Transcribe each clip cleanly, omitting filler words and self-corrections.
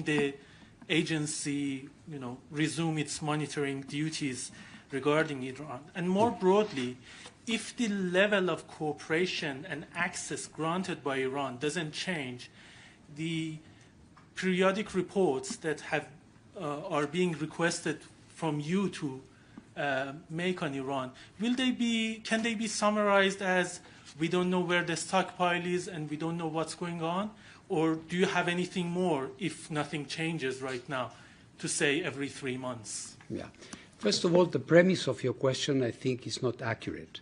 the agency, resume its monitoring duties regarding Iran? And more broadly, if the level of cooperation and access granted by Iran doesn't change, the periodic reports that are being requested from you to make on Iran, can they be summarized as we don't know where the stockpile is and we don't know what's going on? Or do you have anything more, if nothing changes right now, to say every 3 months? Yeah. First of all, the premise of your question, I think, is not accurate.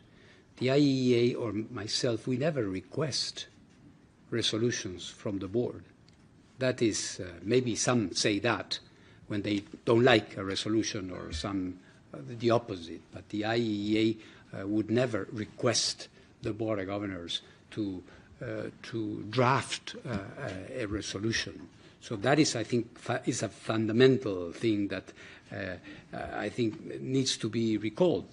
The IAEA or myself, we never request resolutions from the board. That is, maybe some say that when they don't like a resolution, or the opposite. But the IAEA would never request the Board of Governors to draft a resolution. So that is, I think, is a fundamental thing that I think needs to be recalled.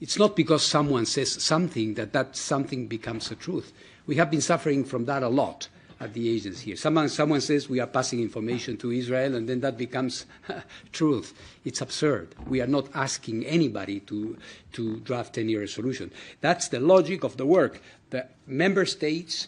It's not because someone says something that something becomes a truth. We have been suffering from that a lot at the agency here. Someone says we are passing information to Israel, and then that becomes truth. It's absurd. We are not asking anybody to draft any resolution. That's the logic of the work. The member states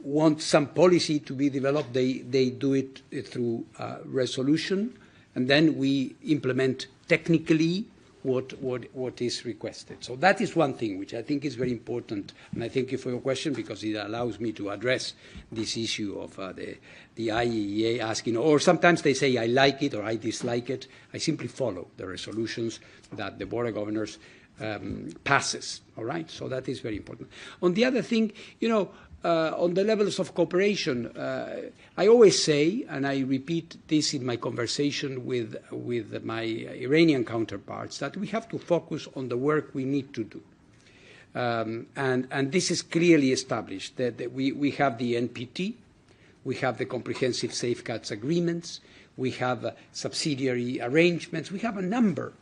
want some policy to be developed. They do it through resolution, and then we implement technically what is requested. So that is one thing which I think is very important, and I thank you for your question because it allows me to address this issue of the IAEA asking, or sometimes they say I like it or I dislike it. I simply follow the resolutions that the Board of Governors passes, all right? So that is very important. On the other thing, on the levels of cooperation, I always say, and I repeat this in my conversation with my Iranian counterparts, that we have to focus on the work we need to do. And this is clearly established, that we have the NPT, we have the comprehensive safeguards agreements, we have subsidiary arrangements, we have a number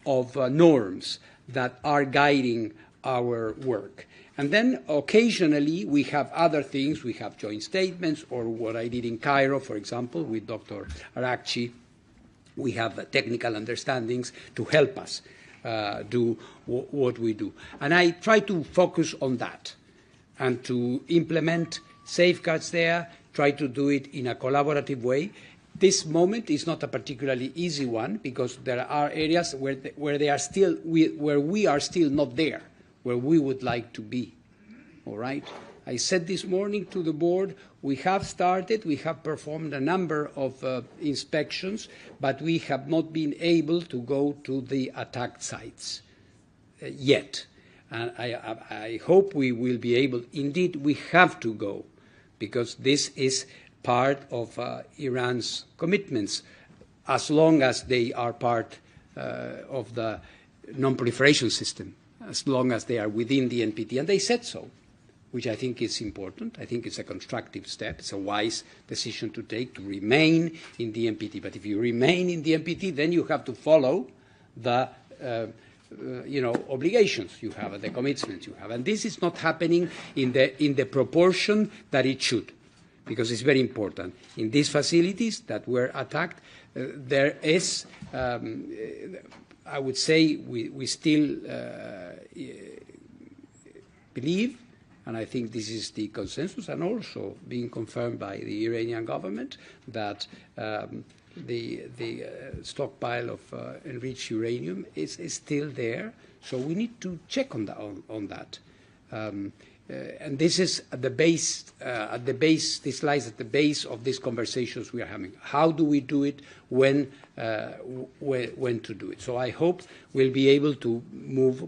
of norms that are guiding our work. And then occasionally we have other things. We have joint statements, or what I did in Cairo, for example, with Dr. Arakchi. We have technical understandings to help us do what we do. And I try to focus on that and to implement safeguards there, try to do it in a collaborative way. This moment is not a particularly easy one because there are areas where we are still not there, where we would like to be, all right? I said this morning to the board, we have performed a number of inspections, but we have not been able to go to the attacked sites yet. And I hope we will be able. Indeed, we have to go, because this is part of Iran's commitments, as long as they are part of the non-proliferation system, as long as they are within the NPT. And they said so, which I think is important. I think it's a constructive step. It's a wise decision to take, to remain in the NPT. But if you remain in the NPT, then you have to follow the obligations you have, the commitments you have. And this is not happening in the proportion that it should, because it's very important. In these facilities that were attacked, there is, I would say, we still believe, and I think this is the consensus, and also being confirmed by the Iranian government, that the stockpile of enriched uranium is still there. So we need to check on that. And this is at the base. This lies at the base of these conversations we are having. How do we do it? When to do it? So I hope we'll be able to move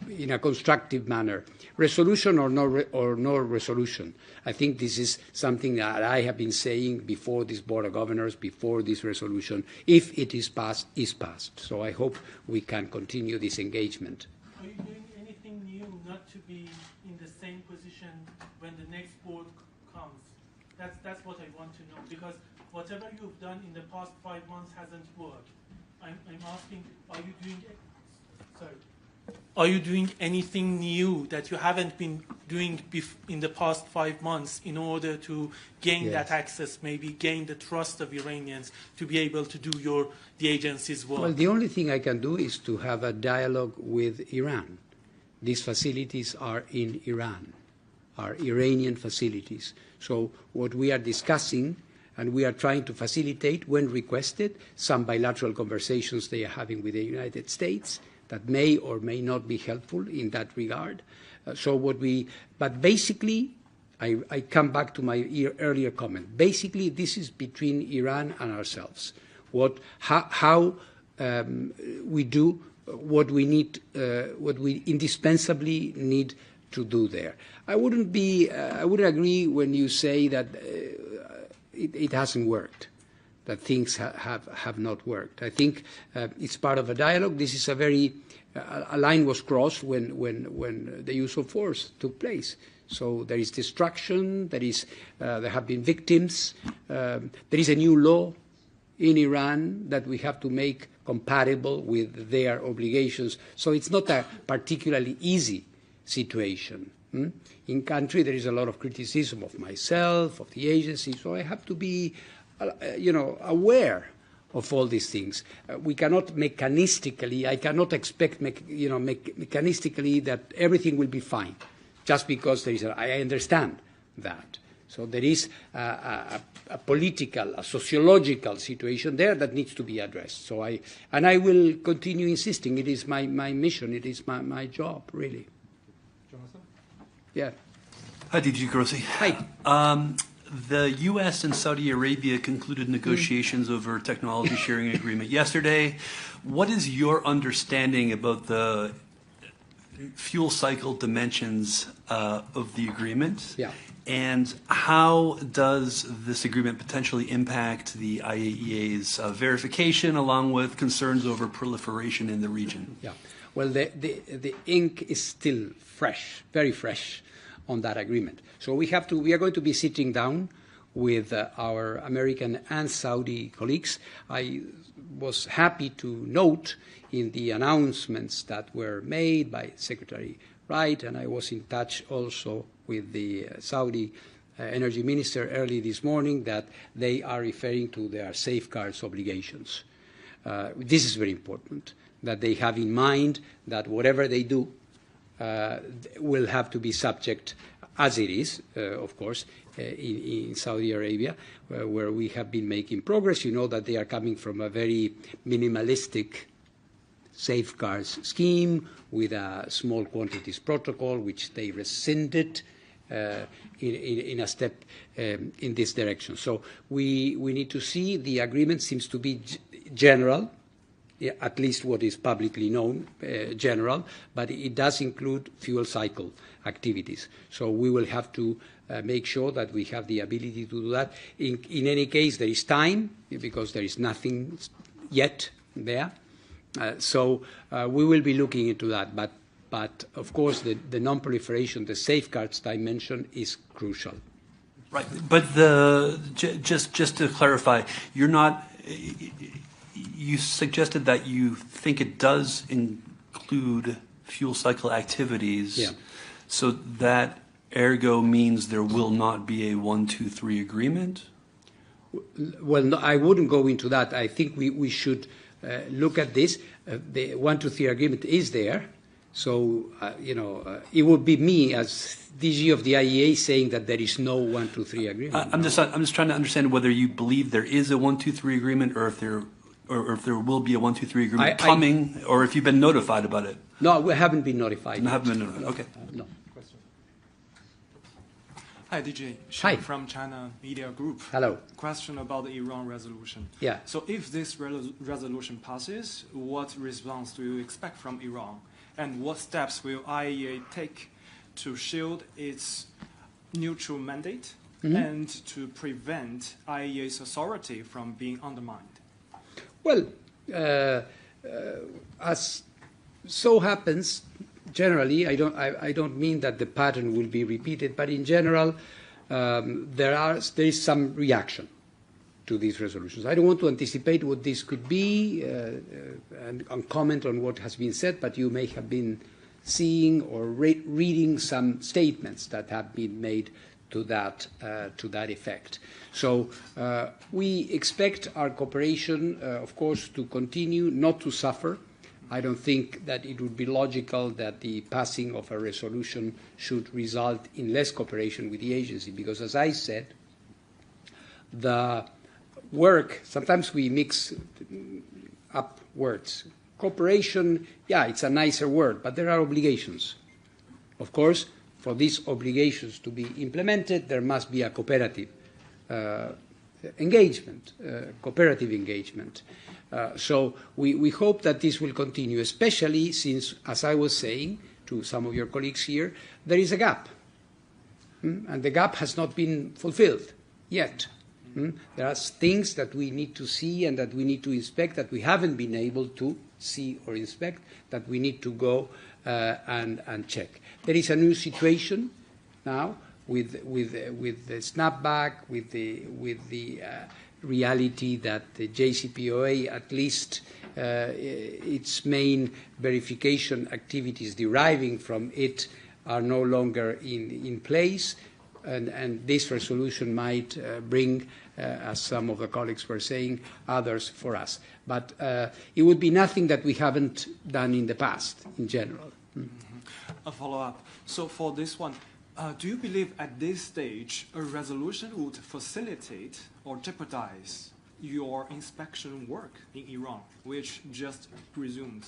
in a constructive manner. Resolution or no resolution. I think this is something that I have been saying before this Board of Governors, before this resolution. If it is passed, is passed. So I hope we can continue this engagement. Are you doing anything new not to be in the same position when the next board comes? That's what I want to know, because whatever you've done in the past 5 months hasn't worked. I'm asking, are you doing it? Sorry. Are you doing anything new that you haven't been doing in the past 5 months in order to gain that access, maybe gain the trust of Iranians to be able to do the agency's work? Well, the only thing I can do is to have a dialogue with Iran. These facilities are in Iran, are Iranian facilities. So what we are discussing and we are trying to facilitate, when requested, some bilateral conversations they are having with the United States that may or may not be helpful in that regard. But basically, I come back to my earlier comment. Basically, this is between Iran and ourselves. How we do what we need, what we indispensably need to do there. I wouldn't agree when you say that it hasn't worked, that things have not worked. I think it's part of a dialogue. This is a line was crossed when the use of force took place. So there is destruction, there have been victims, there is a new law in Iran that we have to make compatible with their obligations. So it's not a particularly easy situation. In country, there is a lot of criticism of myself, of the agency, so I have to be aware of all these things. We cannot mechanistically, I cannot expect mechanistically that everything will be fine just because there is I understand that. So there is a political, a sociological situation there that needs to be addressed. So I will continue insisting. It is my mission. It is my job, really. Jonathan? Yeah. Hi, DG Grossi. Hi. The U.S. and Saudi Arabia concluded negotiations over technology sharing agreement yesterday. What is your understanding about the fuel cycle dimensions of the agreement? Yeah. And how does this agreement potentially impact the IAEA's verification, along with concerns over proliferation in the region? Yeah. Well, the ink is still fresh, very fresh, on that agreement. So we are going to be sitting down with our American and Saudi colleagues. I was happy to note in the announcements that were made by Secretary Wright, and I was in touch also with the Saudi energy minister early this morning, that they are referring to their safeguards obligations. This is very important, that they have in mind that whatever they do will have to be subject, as it is, of course, in Saudi Arabia, where we have been making progress. You know that they are coming from a very minimalistic safeguards scheme with a small quantities protocol, which they rescinded in a step in this direction. So we need to see. The agreement seems to be general, at least what is publicly known, general, but it does include fuel cycle activities. So we will have to make sure that we have the ability to do that. In any case, there is time, because there is nothing yet there. So we will be looking into that. But of course, the non-proliferation, the safeguards dimension is crucial. Right. But just to clarify, you're not... You suggested that you think it does include fuel cycle activities. Yeah. So that ergo means there will not be a 1, 2, 3 agreement? Well, no, I wouldn't go into that. I think we should look at this. The 1, 2, 3 agreement is there. So, it would be me as DG of the IAEA saying that there is no 1, 2, 3 agreement. I'm just trying to understand whether you believe there is a 1, 2, 3 agreement, or if there will be a 1, 2, 3 agreement coming, or if you've been notified about it. No, we haven't been notified. You haven't been notified. Okay. No. Hi, DJ. Hi. From China Media Group. Hello. Question about the Iran resolution. Yeah. So if this resolution passes, what response do you expect from Iran? And what steps will IAEA take to shield its neutral mandate and to prevent IAEA's authority from being undermined? Well, as so happens, generally, I don't mean that the pattern will be repeated, but in general, there is some reaction to these resolutions. I don't want to anticipate what this could be and comment on what has been said, but you may have been seeing or reading some statements that have been made to that effect. So we expect our cooperation, of course, to continue, not to suffer. I don't think that it would be logical that the passing of a resolution should result in less cooperation with the agency, because, as I said, the work, sometimes we mix up words. Cooperation, yeah, it's a nicer word, but there are obligations. Of course, for these obligations to be implemented, there must be a cooperative engagement, cooperative engagement. So we hope that this will continue, especially since, as I was saying to some of your colleagues here, there is a gap. And the gap has not been fulfilled yet. There are things that we need to see and that we need to inspect that we haven't been able to see or inspect, that we need to go and check. There is a new situation now with the snapback, with the reality that the JCPOA, at least its main verification activities deriving from it, are no longer in place, and this resolution might bring, as some of the colleagues were saying, others for us. But it would be nothing that we haven't done in the past, in general. A follow-up. So for this one, do you believe at this stage a resolution would facilitate or jeopardize your inspection work in Iran, which just resumed?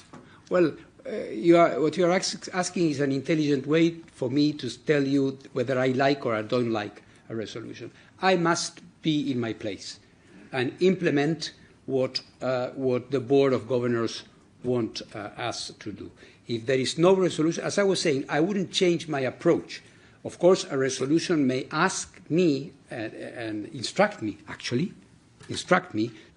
Well, what you are asking is an intelligent way for me to tell you whether I like or I don't like a resolution. I must be in my place and implement what the Board of Governors want us to do. If there is no resolution, as I was saying, I wouldn't change my approach. Of course, a resolution may ask me and instruct me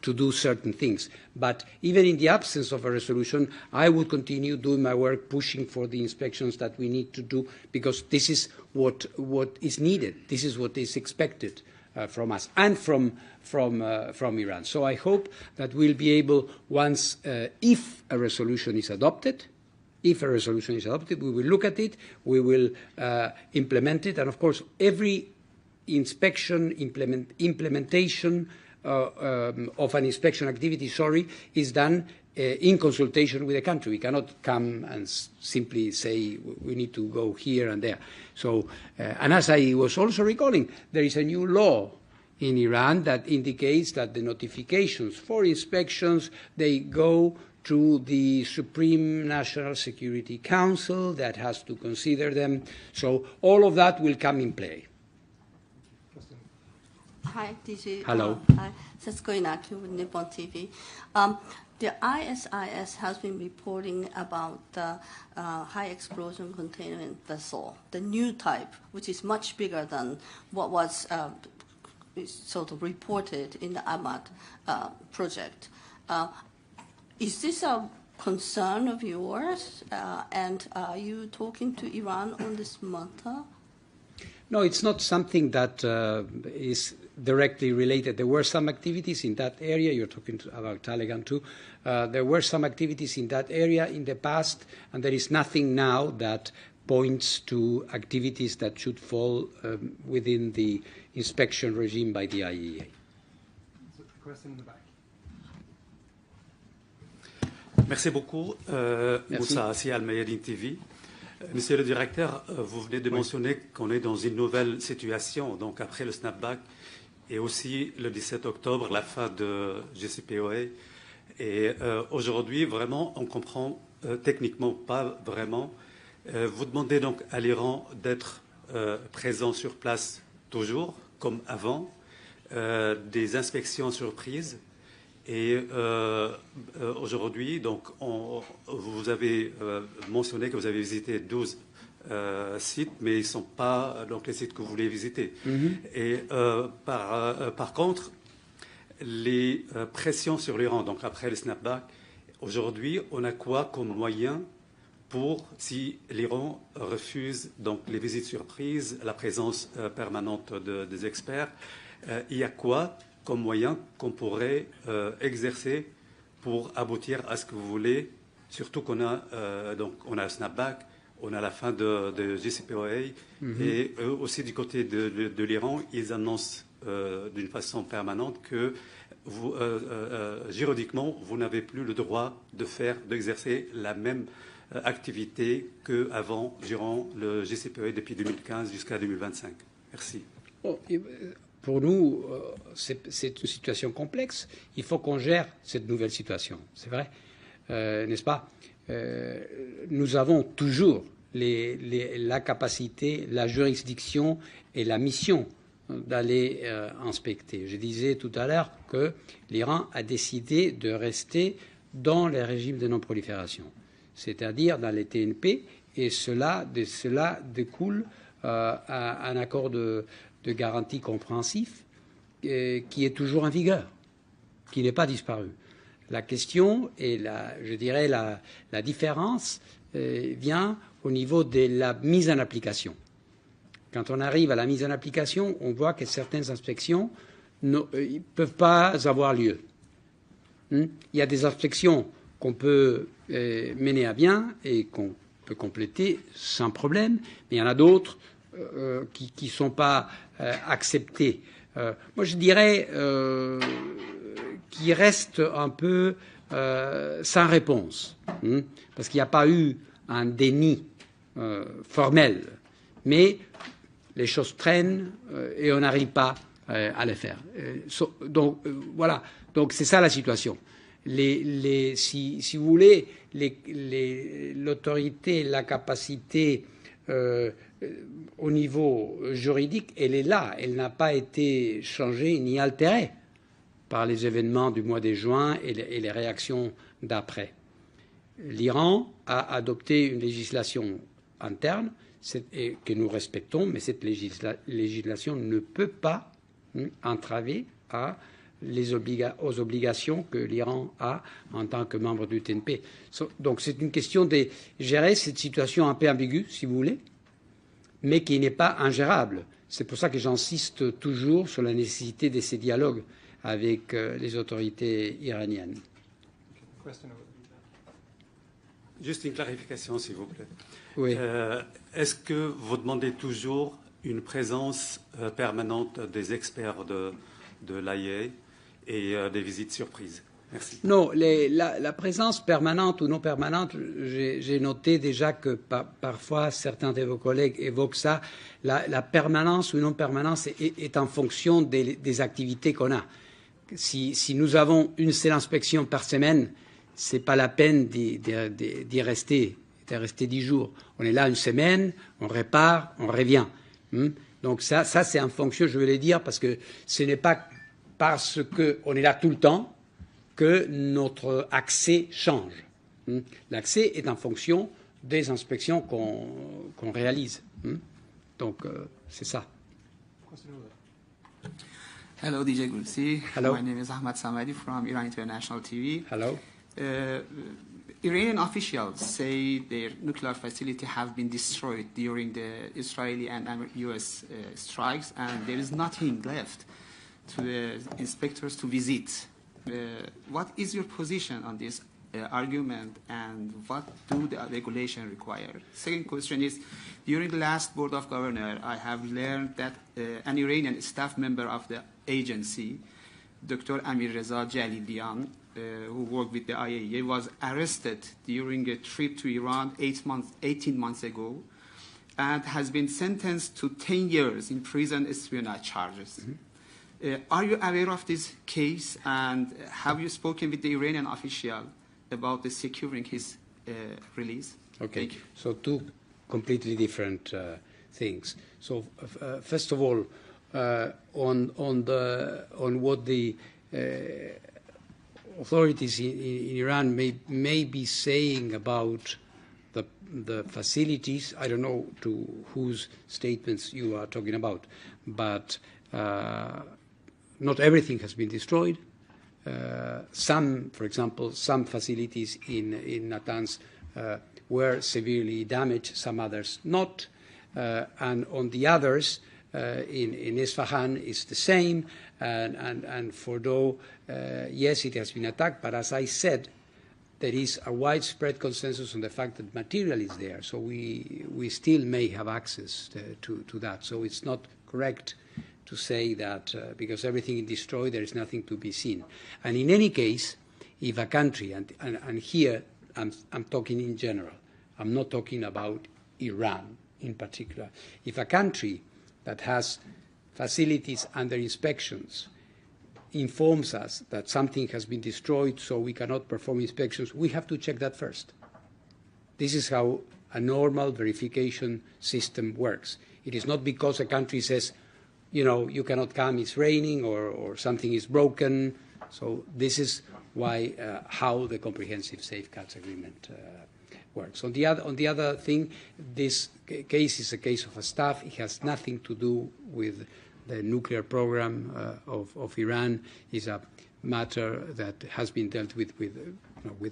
to do certain things. But even in the absence of a resolution, I would continue doing my work, pushing for the inspections that we need to do, because this is what is needed. This is what is expected from us and from Iran. So I hope that we'll be able, once, if a resolution is adopted, we will look at it, we will implement it, and of course, every inspection, implementation of an inspection activity, is done in consultation with the country. We cannot come and simply say we need to go here and there. So, and as I was also recalling, there is a new law in Iran that indicates that the notifications for inspections, they go to the Supreme National Security Council that has to consider them. So all of that will come in play. Hi, DG. Hello. Hi, Setsuko Inaki with Nippon TV. The ISIS has been reporting about the high explosion containment vessel, the new type, which is much bigger than what was sort of reported in the Ahmad project. Is this a concern of yours? And are you talking to Iran on this matter? No, it's not something that is directly related. There were some activities in that area. You're talking about Taliban too. There were some activities in that area in the past, and there is nothing now that points to activities that should fall within the inspection regime by the IAEA. Question in the back. Merci beaucoup. Moussa Assi, Al-Mayadin TV. Monsieur le directeur, vous venez de mentionner qu'on est dans une nouvelle situation, donc après le snapback et aussi le 17 octobre, la fin de JCPOA. Et aujourd'hui, vraiment, on comprend techniquement pas vraiment. Vous demandez donc à l'Iran d'être présent sur place toujours, comme avant, des inspections surprises. Et aujourd'hui, donc, vous avez mentionné que vous avez visité 12 sites, mais ils ne sont pas donc, les sites que vous voulez visiter. Et par contre, les pressions sur l'Iran, donc après le snapback, aujourd'hui, on a quoi comme moyen pour, si l'Iran refuse donc, les visites surprises, la présence permanente des experts, il y a quoi comme moyen qu'on pourrait exercer pour aboutir à ce que vous voulez, surtout qu'on a, on a un snapback, on a la fin de JCPOA, et eux aussi du côté de l'Iran, ils annoncent d'une façon permanente que juridiquement, vous n'avez plus le droit d'exercer la même activité qu'avant, durant le JCPOA depuis 2015 jusqu'à 2025. Merci. Bon, pour nous, c'est une situation complexe. Il faut qu'on gère cette nouvelle situation. C'est vrai, n'est-ce pas? Nous avons toujours la capacité, la juridiction et la mission d'aller inspecter. Je disais tout à l'heure que l'Iran a décidé de rester dans les régimes de non-prolifération, c'est-à-dire dans les TNP, et de cela découle un accord de garantie compréhensif qui est toujours en vigueur, qui n'est pas disparu. La question et je dirais la différence vient au niveau de la mise en application. Quand on arrive à la mise en application, on voit que certaines inspections ne peuvent pas avoir lieu. Il y a des inspections qu'on peut mener à bien et qu'on peut compléter sans problème, mais il y en a d'autres qui ne sont pas acceptées. Moi, je dirais qui restent un peu sans réponse, parce qu'il n'y a pas eu un déni formel, mais les choses traînent et on n'arrive pas à les faire. Donc voilà, donc c'est ça la situation. Si vous voulez, l'autorité, la capacité au niveau juridique, elle est là, elle n'a pas été changée ni altérée par les événements du mois de juin et les réactions d'après. L'Iran a adopté une législation interne que nous respectons, mais cette législation ne peut pas entraver aux obligations que l'Iran a en tant que membre du TNP. Donc c'est une question de gérer cette situation un peu ambiguë, si vous voulez, mais qui n'est pas ingérable. C'est pour ça que j'insiste toujours sur la nécessité de ces dialogues avec les autorités iraniennes. Juste une clarification, s'il vous plaît. Oui. Est-ce que vous demandez toujours une présence permanente des experts de l'IAEA et des visites surprises? Merci. Non, la présence permanente ou non permanente, j'ai noté déjà que parfois certains de vos collègues évoquent ça. La permanence ou non permanence est en fonction des activités qu'on a. Si nous avons une seule inspection par semaine, c'est pas la peine d'y rester 10 jours. On est là une semaine, on répare, on revient. Donc ça c'est en fonction, je veux le dire, parce que ce n'est pas parce qu'on est là tout le temps que notre accès change. L'accès est en fonction des inspections qu'on réalise. Donc c'est ça. Hello, DJ Grossi. Hello. My name is Ahmad Samadi from Iran International TV. Hello. Iranian officials say their nuclear facility have been destroyed during the Israeli and U.S. Strikes, and there is nothing left to the inspectors to visit. What is your position on this argument, and what do the regulation require? Second question is, during the last Board of Governors, I have learned that an Iranian staff member of the agency, Dr. Amirreza Jalilian, who worked with the IAEA, was arrested during a trip to Iran 18 months ago and has been sentenced to 10 years in prison espionage charges. Are you aware of this case, and have you spoken with the Iranian official about the securing his release? Okay. Thank you. So two completely different things. So first of all, on what the authorities in Iran may be saying about the facilities, I don't know to whose statements you are talking about, but not everything has been destroyed. Some, for example, some facilities in Natanz were severely damaged, some others not. And on the others, in Isfahan is the same, and Fordow, yes, it has been attacked, but as I said, there is a widespread consensus on the fact that material is there, so we still may have access to that. So it's not correct to say that because everything is destroyed, there is nothing to be seen. And in any case, if a country, and here I'm talking in general, I'm not talking about Iran in particular, if a country that has facilities under inspections informs us that something has been destroyed so we cannot perform inspections, we have to check that first. This is how a normal verification system works. It is not because a country says, you know, you cannot come, it's raining, or something is broken. So this is why, how the Comprehensive Safeguards Agreement works. On the other thing, this case is a case of a staff. It has nothing to do with the nuclear program of Iran. Is a matter that has been dealt with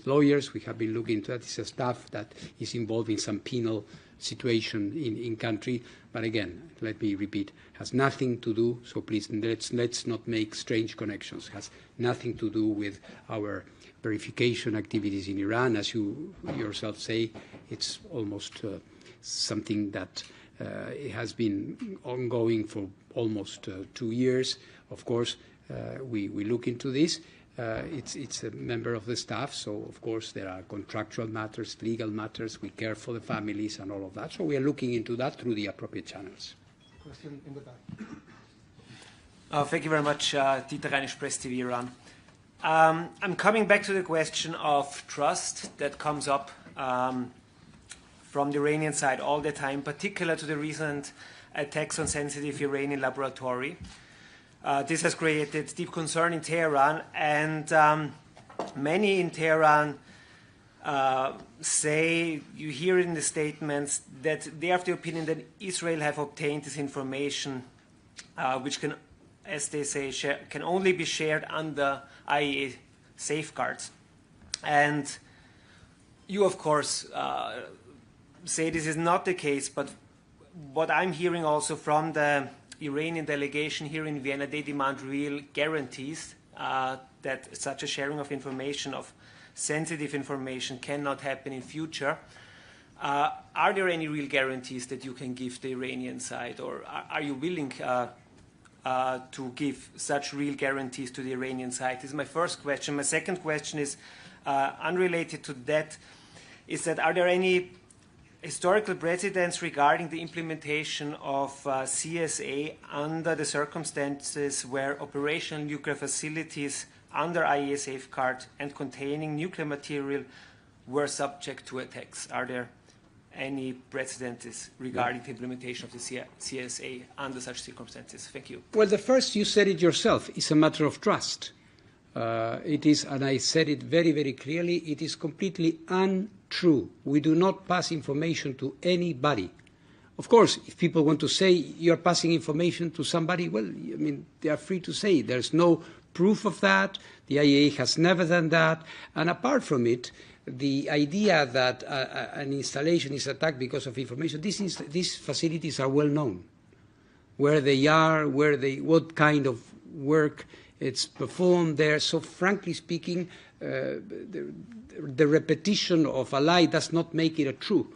lawyers. We have been looking into that. It's a staff that is involved in some penal situation in country. But again, let me repeat, has nothing to do, so please let's not make strange connections. Has nothing to do with our verification activities in Iran. As you yourself say, it's almost something that it has been ongoing for almost 2 years. Of course, we look into this. It's a member of the staff, so of course there are contractual matters, legal matters. We care for the families and all of that. So we are looking into that through the appropriate channels. Question in the back. Thank you very much, Dieter Reinisch, Press TV Iran. I'm coming back to the question of trust that comes up from the Iranian side all the time, particularly to the recent attacks on sensitive Iranian laboratory. This has created deep concern in Tehran, and many in Tehran say, you hear it in the statements, that they have the opinion that Israel have obtained this information, which can, as they say, can only be shared under IAEA safeguards. And you, of course, say this is not the case, but what I'm hearing also from the Iranian delegation here in Vienna, they demand real guarantees that such a sharing of information, of sensitive information, cannot happen in future. Are there any real guarantees that you can give the Iranian side, or are you willing to give such real guarantees to the Iranian side? This is my first question. My second question is unrelated to that, is that are there any historical precedents regarding the implementation of CSA under the circumstances where operational nuclear facilities under IAEA safeguard and containing nuclear material were subject to attacks? Are there any precedents regarding the implementation of the CSA under such circumstances? Thank you. Well, the first, you said it yourself, is a matter of trust. It is, and I said it very, very clearly, it is completely untrue. We do not pass information to anybody. Of course, if people want to say you're passing information to somebody, well, I mean, they are free to say. There's no proof of that. The IAEA has never done that. And apart from it, the idea that an installation is attacked because of information, these facilities are well known. Where they are, what kind of work it's performed there. So frankly speaking, the repetition of a lie does not make it a true.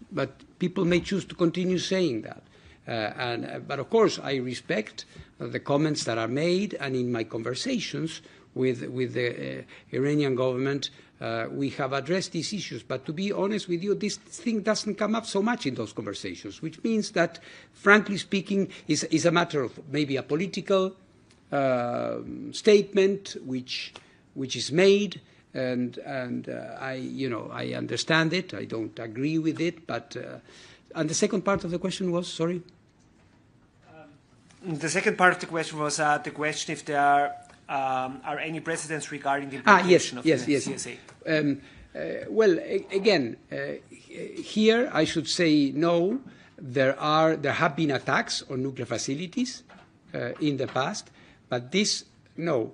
But people may choose to continue saying that. But of course, I respect the comments that are made, and in my conversations with the Iranian government, we have addressed these issues. But to be honest with you, this thing doesn't come up so much in those conversations, which means that, frankly speaking, is a matter of maybe a political statement which is made, and I understand it. I don't agree with it, but and the second part of the question was, sorry. The second part of the question was the question if there are any precedents regarding the implementation of the CSA. Well, again, here I should say no. There have been attacks on nuclear facilities in the past, but this no.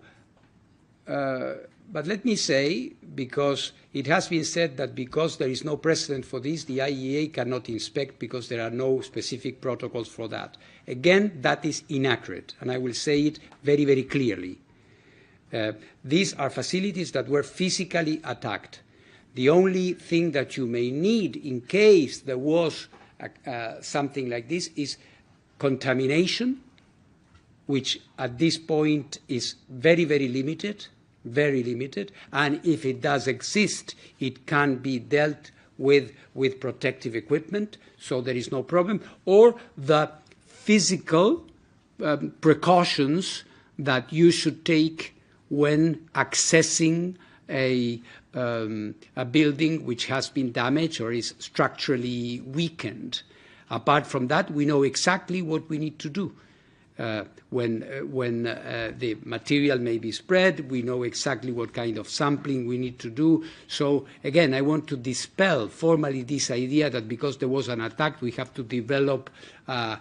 But let me say, because it has been said that because there is no precedent for this, the IAEA cannot inspect because there are no specific protocols for that. Again, that is inaccurate, and I will say it very, very clearly. These are facilities that were physically attacked. The only thing that you may need in case there was something like this is contamination, which at this point is very, very limited, and if it does exist, it can be dealt with protective equipment, so there is no problem, or the physical precautions that you should take when accessing a building which has been damaged or is structurally weakened. Apart from that, we know exactly what we need to do. When the material may be spread, we know exactly what kind of sampling we need to do. So again, I want to dispel formally this idea that because there was an attack, we have to develop a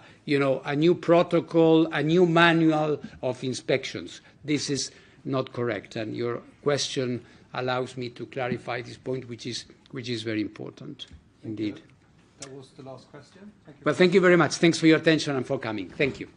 new protocol, a new manual of inspections. This is not correct, and your question allows me to clarify this point, which is very important indeed. That was the last question. Thank you. Well, thank you very much. Thanks for your attention and for coming. Thank you.